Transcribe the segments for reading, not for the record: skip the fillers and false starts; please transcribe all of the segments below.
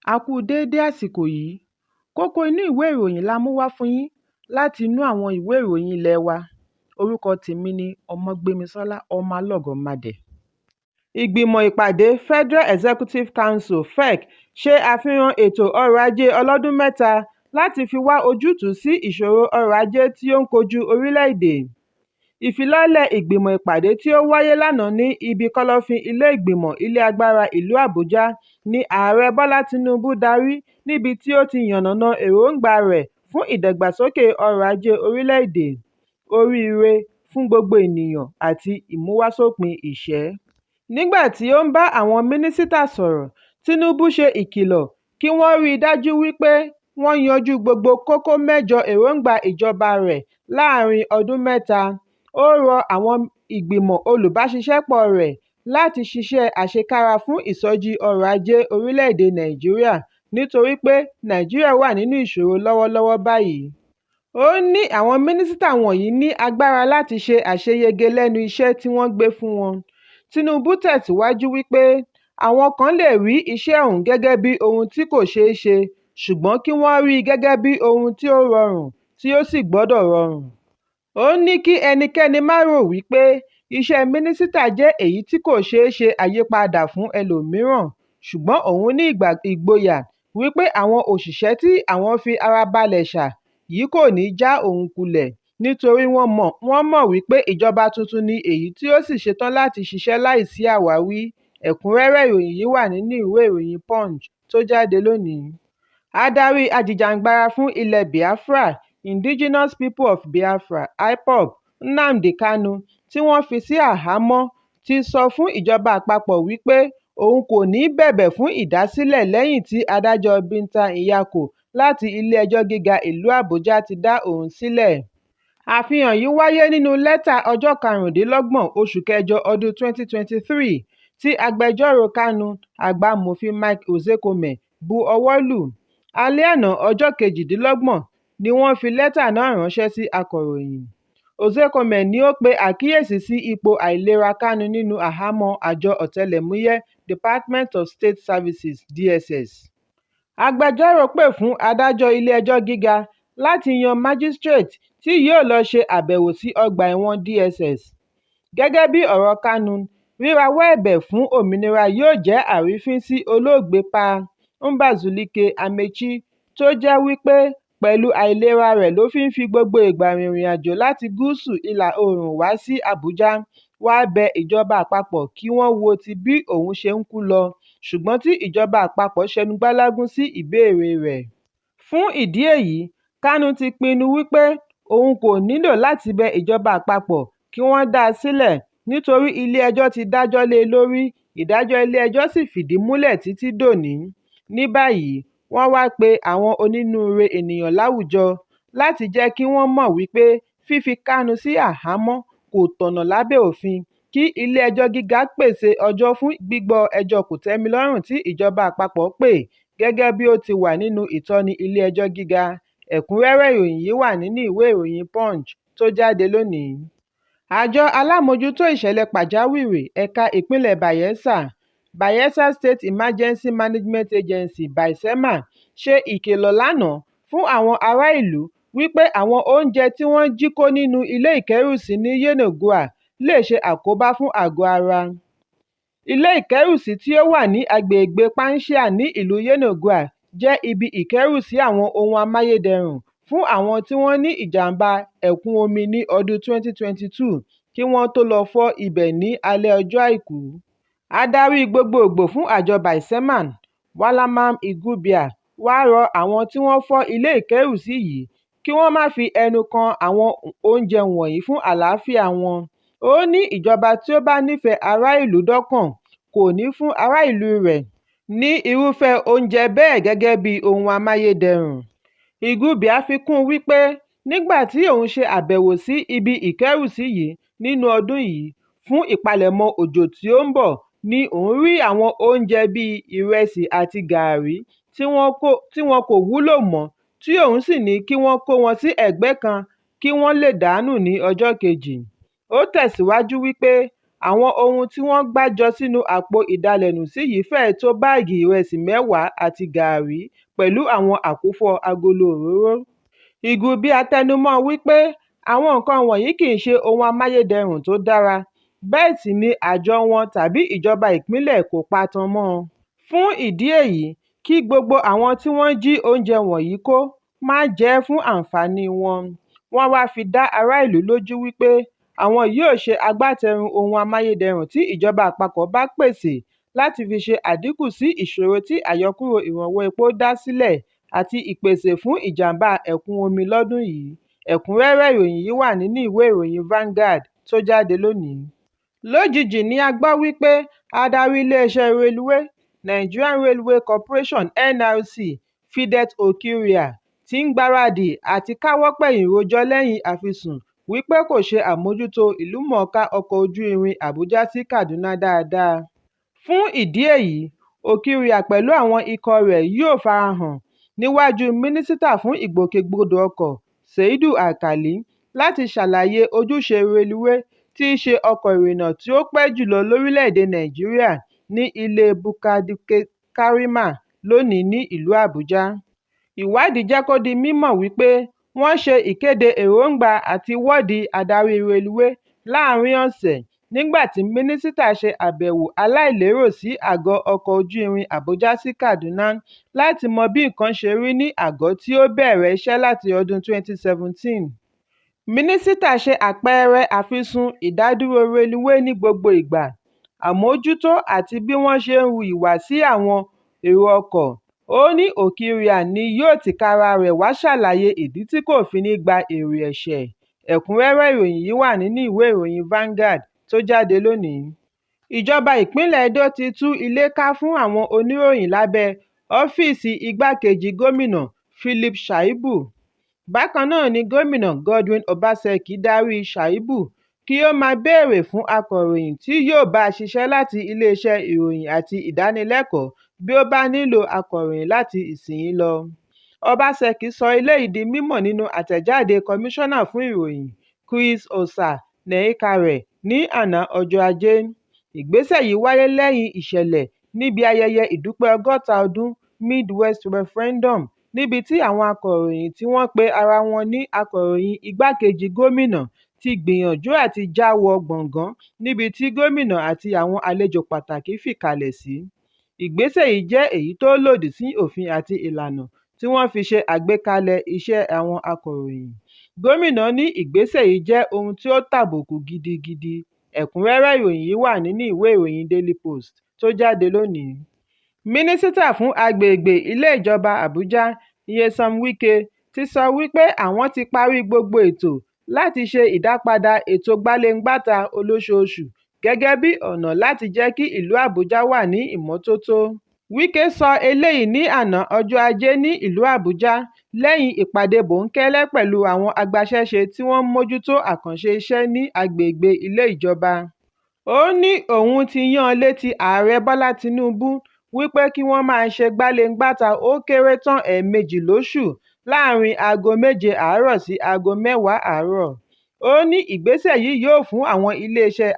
A kú déédé àsìkò yìí. Kókó inú ìwé ìròyìn la mú wá fún yín láti inú àwọn ìwé ìròyìn ilé wa. Orúkọ tèmi ni Ọmọgbémisọ́lá ọmọ Alọ́gọ̀madẹ̀. Ìgbìmọ̀ ìpàdé Federal Executive Council (FEC) ṣe àfihàn ètò ọrọ̀ ajé ọlọ́dún mẹ́ta láti fi wá ojútùú sí ìṣòro ọrọ̀ ajé tí ó ń kojú orílẹ̀-èdè. Ìfilọ́lẹ̀ ìgbìmọ̀ ìpàdé tí ó wáyé lánàá ní ibi kọ́lọ́fín ilé ìgbìmọ̀ ilé agbára ìlú Àbújá ni Ààrẹ Bọ́lá Tinubu darí níbi tí ó ti yànnàná èròǹgbà rẹ̀ fún ìdàgbàsókè ọrọ̀ ajé orílẹ̀-èdè, oríire fún gbogbo ènìyàn àti ìmúwásópin ìṣẹ́. Nígbà tí ó ń bá àwọn mínísítà sọ̀rọ̀, Tinubu ṣe ìkìlọ̀ kí wọ́n rí i dájú wípé wọ́n yanjú gbogbo kókó mẹ́jọ èròǹgbà ìjọba rẹ̀ láàárín ọdún mẹ́ta. Ó rọ àwọn ìgbìmọ̀ olùbáṣiṣẹ́pọ̀ rẹ̀ láti ṣiṣẹ́ àṣekára fún ìsọjí ọrọ̀ ajé orílẹ̀-èdè Nàìjíríà nítorí pé Nàìjíríà wà nínú ìṣòro lọ́wọ́lọ́wọ́ báyìí. Ó ní àwọn mínísítà wọ̀nyí ní agbára láti ṣe àṣeyege lẹ́nu iṣẹ́ tí wọ́n gbé fún wọn. Tinubu tẹ̀síwájú wípé àwọn kan lè rí iṣẹ́ ọ̀hún gẹ́gẹ́ bí ohun tí kò ṣeé ṣe, ṣùgbọ́n kí wọ́n rí i gẹ́gẹ́ bí ohun tí ó rọrùn tí ó sì gbọ́dọ̀ rọrùn. Ó ní kí ẹnikẹ́ni má rò wípé iṣẹ́ mínísítà jẹ́ èyí tí kò ṣeé ṣe àyípadà fún ẹlòmíràn, ṣùgbọ́n òun ní ìgboyà wípé àwọn òṣìṣẹ́ tí àwọn fi ara balẹ̀ ṣà yìí kò ní já òun kulẹ̀ nítorí wọ́n mọ̀ wípé ìjọba tuntun ni èyí tí ó sì ṣetán láti ṣiṣẹ́ láìsí àwáwí. Ẹ̀kúnrẹ́rẹ́ ìròyìn yìí wà nínú ìwé ìròyìn Punch tó jáde lónìí. Adarí ajìjàǹgbara fún ilẹ̀ Biafra, Indigenous People of Biafra (IPOB), Nnamdi Kanu, tí wọ́n fi sí àhámọ́, ti sọ fún ìjọba àpapọ̀ wípé òun kò ní bẹ̀bẹ̀ fún ìdásílẹ̀ lẹ́yìn tí adájọ́ Binta Nyako láti Ilé-ẹjọ́ Gíga ìlú Àbújá ti dá òun sílẹ̀. Àfihàn yìí wáyé nínú lẹ́tà ọjọ́ 25 oṣù kẹjọ ọdún 2023 tí agbẹjọ́rò Kanu, Àgbàmọ̀fin Mike Ozekhome, bu ọwọ́ lù. Alẹ́ àná ọjọ́ 28 ni wọ́n fi lẹ́tà náà ránṣẹ́ sí akọ̀ròyìn. Ozekhome ní ó pe àkíyèsí sí ipò àìlera Kanu nínú àhámọ́ àjọ ọ̀tẹlẹ̀múyẹ́ Department of State Services (DSS). Agbẹjọ́rò pè fún adájọ́ ilé-ẹjọ́ gíga láti yan májísírèètì tí yóò lọ ṣe àbẹ̀wò sí ọgbà ẹ̀wọ̀n DSS. Gẹ́gẹ́ bí ọ̀rọ̀ Kanu, rírawọ́ ẹ̀bẹ̀ fún òmìnira yóò jẹ́ àrífín sí olóògbé Pa Mbazulike Amaechi tó jẹ́ wípé pẹ̀lú àìlera rẹ̀ ló fi ń fi gbogbo ìgbà rìnrìn àjò láti gúúsù ìlà oòrùn wá sí Àbújá wá bẹ ìjọba àpapọ̀ kí wọ́n wo ti bí òun ṣe ń kú lọ, ṣùgbọ́n tí ìjọba àpapọ̀ ṣẹnu gbálágún sí ìbéèrè rẹ̀. Fún ìdí èyí, Kanu ti pinnu wípé òun kò nílò láti bẹ ìjọba àpapọ̀ kí wọ́n dá a sílẹ̀ nítorí ilé-ẹjọ́ ti dájọ́ lé e lórí, ìdájọ́ ilé-ẹjọ́ sì fìdí múlẹ̀ títí dòní. Ní báyìí, wọ́n wá pe àwọn onínúure ènìyàn láwùjọ láti jẹ́ kí wọ́n mọ̀ wípé fífi Kanu sí àhámọ́ kò tọ̀nà lábẹ́ òfin, kí ilé-ẹjọ́ gíga pèsè ọjọ́ fún gbígbọ́ ẹjọ́ kòtẹ́milọ́rùn tí ìjọba àpapọ̀ pè gẹ́gẹ́ bí ó ti wà nínú ìtọ́ni ilé-ẹjọ́ gíga. Ẹ̀kúnrẹ́rẹ́ ìròyìn yìí wà nínú ìwé ìròyìn Punch tó jáde lónìí. Àjọ alámòjútó ìṣẹ̀lẹ̀ pàjáwìrì ẹ̀ka ìpínlẹ̀ Bayelsa State Emergency Management Agency (BAESEMA) ṣe ìkìlọ̀ lánàá fún àwọn ará ìlú wípé àwọn oúnjẹ tí wọ́n jí kó nínú ilé ìkẹ́rùsí ní Yenagoa lè ṣe àkóbá fún àgọ́ ara. Ilé ìkẹ́rùsí tí ó wà ní agbègbè Panchia ní ìlú Yenagoa jẹ́ ibi ìkẹ́rùsí àwọn ohun amáyédẹrùn fún àwọn tí wọ́n ní ìjàmbá ẹ̀kún omi ní ọdún 2022 kí wọ́n tó lọ fọ́ ibẹ̀ ní alẹ́ ọjọ́ Àìkú. Adarí gbogbogbò fún àjọ BAESEMA, Walaman Igubia, wá rọ àwọn tí wọ́n fọ́ ilé ìkẹ́rùsí yìí kí wọ́n má fi ẹnu kan àwọn oúnjẹ wọ̀nyí fún àlàáfíà wọn. Ó ní ìjọba tí ó bá nífẹ̀ẹ́ ará ìlú dọ́kàn kò ní fún ará ìlú rẹ̀ ní irúfẹ́ oúnjẹ bẹ́ẹ̀ gẹ́gẹ́ bí ohun amáyédẹrùn. Igubia fi kún un wípé nígbà tí òun ṣe àbẹ̀wò sí ibi ìkẹ́rùsí yìí nínú ọdún yìí fún ìpalẹ̀mọ́ òjò tí ó ń bọ̀ ni òun rí àwọn oúnjẹ bíi ìrẹsì àti gààrí tí wọn kò wúlò mọ́ tí òun sì ní kí wọ́n kó wọn sí ẹ̀gbẹ́ kan kí wọ́n lè dànù ní ọjọ́ kejì. Ó tẹ̀síwájú wípé àwọn ohun tí wọ́n gbá jọ sínú àpò ìdalẹ̀nùsí yìí fẹ́ẹ̀ tó báàgì ìrẹsì 10 àti gàárì pẹ̀lú àwọn àkúfọ̀ agolo òróró. Ìgùbí àtẹnumọ́ wípé àwọn nǹkan wọ̀nyí kì í ṣe ohun amáyédẹrùn tó dára, bẹ́ẹ̀ sì ni àjọ wọn tàbí ìjọba ìpínlẹ̀ kò patan mọ́ ọn. Fún ìdí èyí, kí gbogbo àwọn tí wọ́n jí oúnjẹ wọ̀nyí kó máa jẹ ẹ́ fún àǹfààní wọn. Wọ́n wá fi dá ará ìlú lójú wípé àwọn yóò ṣe agbátẹrù ohun amáyédẹrùn tí ìjọba àpapọ̀ bá pèsè láti fi ṣe àdínkù sí ìṣòro tí àyọkúrò ìrànwọ́ epo dá sílẹ̀ àti ìpèsè fún ìjàmbá ẹ̀kún omi lọ́dún yìí. Ẹ̀kúnrẹ́rẹ́ ìròyìn yìí wà nínú ìwé ìròyìn Vanguard tó jáde lónìí. Lójijì ni a gbọ́ wípé adarí iléeṣẹ́ reluwé Nigerian Railway Corporation (NRC) Fidet Okiria ti ń gbáradì àti káwọ́ pẹ̀yìn rojọ́ lẹ́yìn àfisùn wípé kò ṣe àmójútó ìlúmọ̀ọ́ká ọkọ̀ ojú irin Àbújá sí Kaduna dáadáa. Fún ìdí èyí, Okiria pẹ̀lú àwọn ikọ̀ rẹ̀ yóò farahàn níwájú Mínísítà fún ìgbòkègbodò ọkọ̀ Seidu Alkali láti ṣàlàyé ojúṣe reluwé tí í ṣe ọkọ̀ ìrìnnà tí ó pẹ́ jùlọ lórílẹ̀-èdè Nàìjíríà ní ilé Bukadike Karima lónìí ní ìlú Àbújá. Ìwádìí jẹ́ kó di mímọ̀ wípé wọ́n ṣe ìkéde èròǹgbà àti wọ́ọ̀dì adarí reluwé láàárín ọ̀sẹ̀ nígbà tí mínísítà ṣe àbẹ̀wò aláìlérò sí àgọ́ ọkọ̀ ojú irin Àbújá sí Kaduna láti mọ bí nǹkan ṣe rí ní àgọ́ tí ó bẹ̀rẹ̀ iṣẹ́ láti ọdún 2017. Mínísítà ṣe àpẹẹrẹ àfisùn ìdádúró reluwé ní gbogbo ìgbà, àmójútó àti bí wọ́n ṣe ń hu ìwà sí àwọn èrò ọkọ̀. Ó ní Okiria ni yóò tìkára rẹ̀ wá ṣàlàyé ìdí tí kò fi ní gba èrè ẹ̀ṣẹ̀. Ẹ̀kúnrẹ́rẹ́ ìròyìn yìí wà nínú ìwé ìròyìn Vanguard tó jáde lónìí. Ìjọba ìpínlẹ̀ Edo ti tú ilé ká fún àwọn oníròyìn lábẹ́ ọ́fíìsì igbákejì gómìnà Philip Shaibu. Bákan náà ni gómìnà Godwin Obaseki darí Shaibu kí ó máa béèrè fún akọ̀ròyìn tí yóò bá a ṣiṣẹ́ láti iléeṣẹ́ ìròyìn àti ìdánilẹ́kọ̀ọ́ bí ó bá nílò akọ̀ròyìn láti ìsinyìí lọ. Obaseki sọ eléyìí di mímọ̀ nínú àtẹ̀jáde kọmíṣánná fún ìròyìn Chris Osa Nehikare ní àná ọjọ́ Ajé. Ìgbésẹ̀ yìí wáyé lẹ́yìn ìṣẹ̀lẹ̀ níbi ayẹyẹ ìdúpẹ́ 60 ọdún Midwest Referendum níbi tí àwọn akọ̀ròyìn tí wọ́n pe ara wọn ní akọ̀ròyìn igbákejì gómìnà ti gbìyànjú àti já wọ gbọ̀ngán níbi tí gómìnà àti àwọn àlejò pàtàkì fìkàlẹ̀ sí. Ìgbésẹ̀ yìí jẹ́ èyí tó lòdì sí òfin àti ìlànà tí wọ́n fi ṣe àgbékalẹ̀ iṣẹ́ àwọn akọ̀ròyìn. Gómìnà ní ìgbésẹ̀ yìí jẹ́ ohun tí ó tàbùkù gidigidi. Ẹ̀kúnrẹ́rẹ́ ìròyìn yìí wà nínú ìwé ìròyìn Daily Post tó jáde lónìí. Mínísítà fún agbègbè ilé ìjọba Àbújá Nyesom Wike ti sọ wípé àwọn ti parí gbogbo ètò láti ṣe ìdápadà ètò gbaléǹgbàta olóṣooṣù gẹ́gẹ́ bí ọ̀nà láti jẹ́ kí ìlú Àbújá wà ní ìmọ́tótó. Wike sọ eléyìí ní àná ọjọ́ Ajé ní ìlú Àbújá lẹ́yìn ìpàdé bòńkẹ́lẹ́ pẹ̀lú àwọn agbaṣẹ́ṣe tí wọ́n ń mójútó àkànṣe iṣẹ́ ní agbègbè ilé ìjọba. Ó ní òun ti yán létí Ààrẹ Bọ́lá Tinubu wípé kí wọ́n máa ṣe gbaléǹgbàta ó kéré tán 2 lóṣù láàrin aago 7 àárọ̀ sí aago 10 àárọ̀. Ó ní ìgbésẹ̀ yìí yóò fún àwọn iléeṣẹ́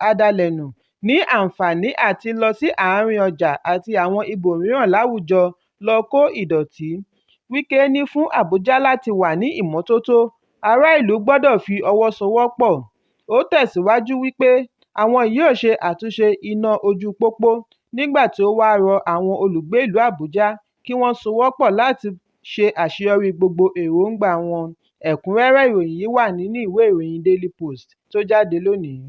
adalẹ̀nù ní àǹfààní àti lọ sí àárín ọjà àti àwọn ibòmíràn láwùjọ lọ kó ìdọ̀tí. Wike ní fún Àbújá láti wà ní ìmọ́tótó, ará ìlú gbọ́dọ̀ fi ọwọ́ sowọ́pọ̀. Ó tẹ̀síwájú wípé àwọn yóò ṣe àtúnṣe iná ojú pópó nígbà tí ó wá rọ àwọn olùgbé ìlú Àbújá kí wọ́n sowọ́pọ̀ láti ṣe àṣeyọrí gbogbo èròǹgbà wọn. Ẹ̀kúnrẹ́rẹ́ ìròyìn yìí wà nínú ìwé ìròyìn Daily Post tó jáde lónìí.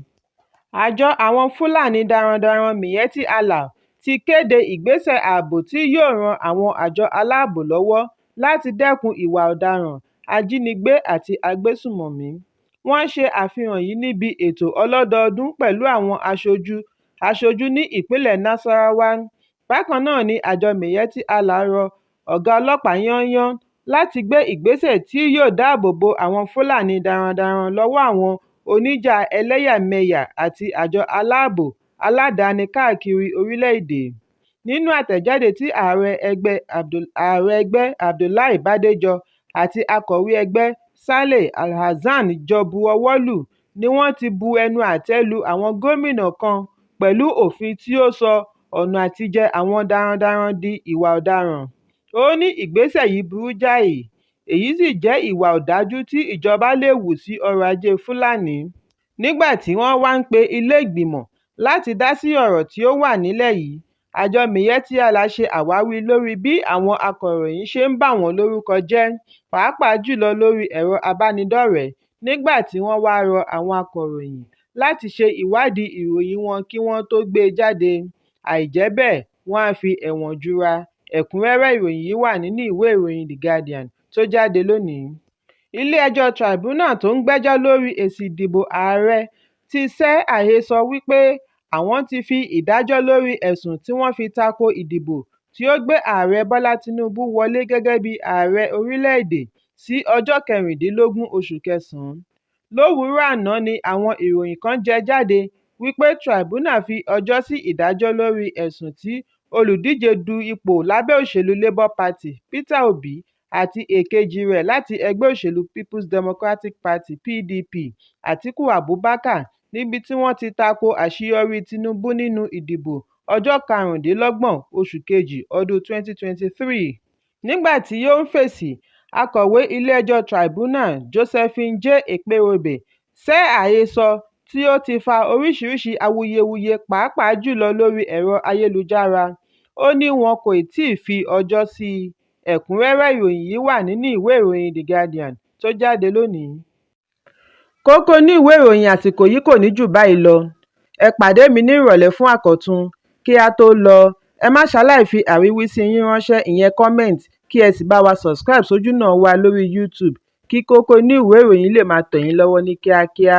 Àjọ àwọn Fúlàní darandaran Miyetti Allah ti kéde ìgbésẹ̀ ààbò tí yóò ran àwọn àjọ aláàbò lọ́wọ́ láti dẹ́kun ìwà ọ̀daràn, ajínigbé àti agbésùmọ̀mí. Wọ́n ṣe àfihàn yìí níbi ètò ọlọ́dọọdún pẹ̀lú àwọn aṣojú ní ìpínlẹ̀ Nasarawa. Bákan náà ni àjọ Miyetti Allah rọ ọ̀gá ọlọ́pàá yányán láti gbé ìgbésẹ̀ tí yóò dáàbò bo àwọn Fúlàní darandaran lọ́wọ́ àwọn oníjà ẹlẹ́yàmẹ̀yà àti àjọ aláàbò aládàáni káàkiri orílẹ̀-èdè. Nínú àtẹ̀jáde tí ààrẹ ẹgbẹ́ Abdullahi Bádéjọ àti akọ̀wé ẹgbẹ́ Saleh Alhassan jọ buọwọ́ lù ni wọ́n ti bu ẹnu àtẹ́ lu àwọn gómìnà kan pẹ̀lú òfin tí ó sọ ọ̀nà àtijẹ àwọn darandaran di ìwà ọ̀daràn. Ó ní ìgbésẹ̀ yìí burú jáì, èyí sì jẹ́ ìwà ọ̀dájú tí ìjọba lè hù sí ọrọ̀ ajé Fúlàní. Nígbà tí wọ́n wá ń pe ilé ìgbìmọ̀ láti dá sí ọ̀rọ̀ tí ó wà nílẹ̀ yìí, àjọ Miyetti Allah ṣe àwáwí lórí bí àwọn akọ̀ròyìn ṣe ń bà wọ́n lórúkọ jẹ́, pàápàá jùlọ lórí ẹ̀rọ abánidọ́rẹ̀ẹ́, nígbà tí wọ́n wá rọ àwọn akọ̀ròyìn láti ṣe ìwádìí ìròyìn wọn kí wọ́n tó gbé e jáde, àìjẹ́ bẹ́ẹ̀ wọ́n á fi ẹ̀wọ̀n jura. Ẹ̀kúnrẹ́rẹ́ ìròyìn yìí wà nínú ìwé ìròyìn The Guardian tó jáde lónìí. Ilé-ẹjọ́ Tribunal tó ń gbẹ́jọ́ lórí èsì ìdìbò ààrẹ ti sẹ́ àhesọ wípé àwọn ti fi ìdájọ́ lórí ẹ̀sùn tí wọ́n fi tako ìdìbò tí ó gbé ààrẹ Bọ́lá Tinubu wọlé gẹ́gẹ́ bí ààrẹ orílẹ̀-èdè sí ọjọ́ 16 oṣù kẹsàn-án. Lówùúrọ̀ àná ni àwọn ìròyìn kan jẹ jáde wípé Tribunal fi ọjọ́ sí ìdájọ́ lórí ẹ̀sùn tí olùdíje du ipò lábẹ́ òṣèlú Labour Party Peter Obi àti èkejì rẹ̀ láti ẹgbẹ́ òṣèlú People's Democratic Party PDP Atiku Abubakar níbi tí wọ́n ti tako àṣeyọrí Tinubu nínú ìdìbò ọjọ́ 25 oṣù kejì ọdún 2023. Nígbà tí ó ń fèsì, akọ̀wé ilé-ẹjọ́ Tribunal Josephine J. Ekperobe sẹ́ àhesọ tí ó ti fa oríṣiríṣi awuyewuye pàápàá jùlọ lórí ẹ̀rọ ayélujára. Ó ní wọn kò tíì fi ọjọ́ sí i. Ẹ̀kúnrẹ́rẹ́ ìròyìn yìí wà nínú ìwé ìròyìn The Guardian tó jáde lónìí. Kókó inú ìwé ìròyìn àsìkò yìí kò ní jù báyìí lọ. Ẹ pàdé mi ní ìrọ̀lẹ́ fún àkọ́tun. Kí a tó lọ, ẹ má ṣaláì fi àríwísí yín ránṣẹ́, ìyẹn comment, kí ẹ sì bá wa subscribe sójúnà wa lórí YouTube kí Kókó Inú Ìwé Ìròyìn lè máa tẹ̀ yín lọ́wọ́ ní kíákíá.